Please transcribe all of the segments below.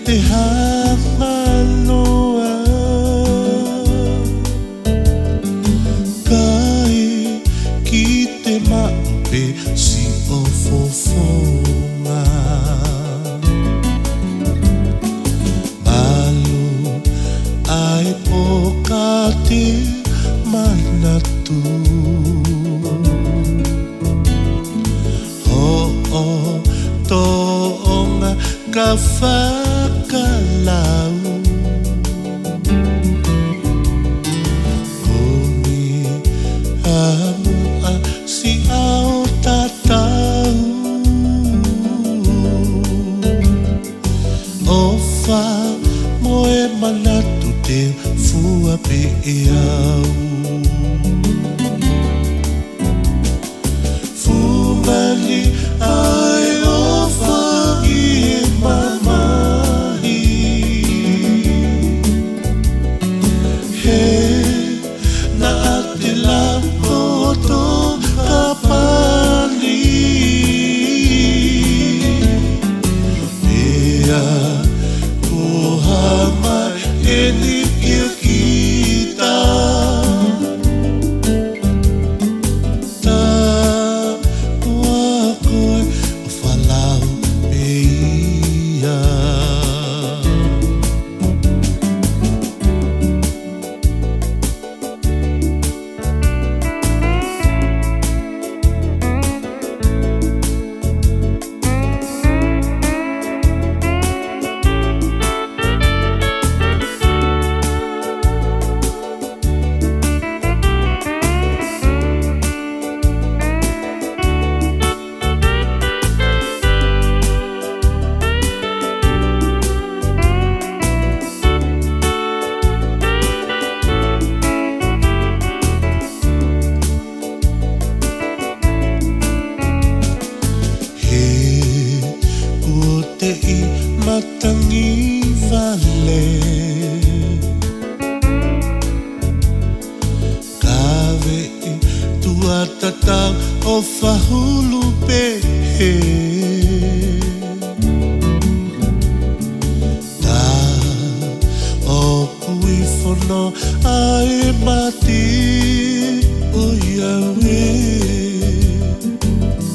te hangaloa kai ki te maupe si o fofonga malu ai poka te manatu to'onga ka whakalau Koni hamua si ao tatau O wha moe manatu te fua pe e au Fumali ai o whangi mamahi He na ate la koto ka pali Pea kuha mai e ni kia kita Matangi vale Kawe tua tatau o whahulu pehe Ta o kui whono ai mati o iawe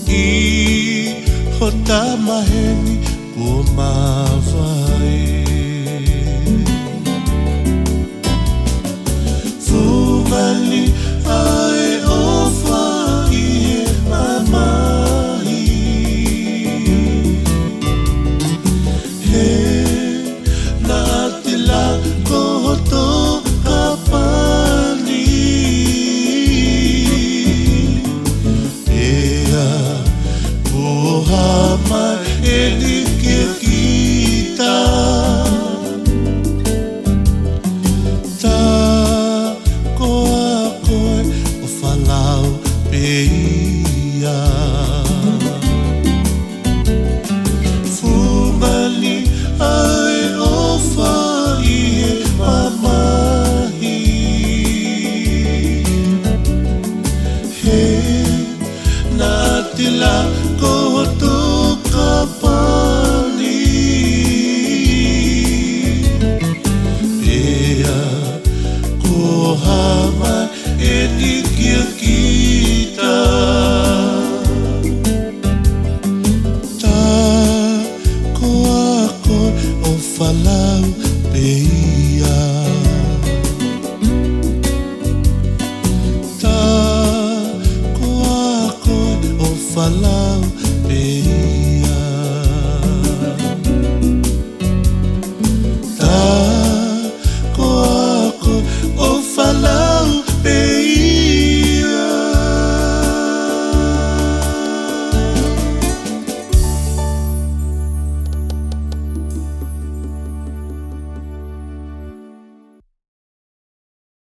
I ho tamaheni o mava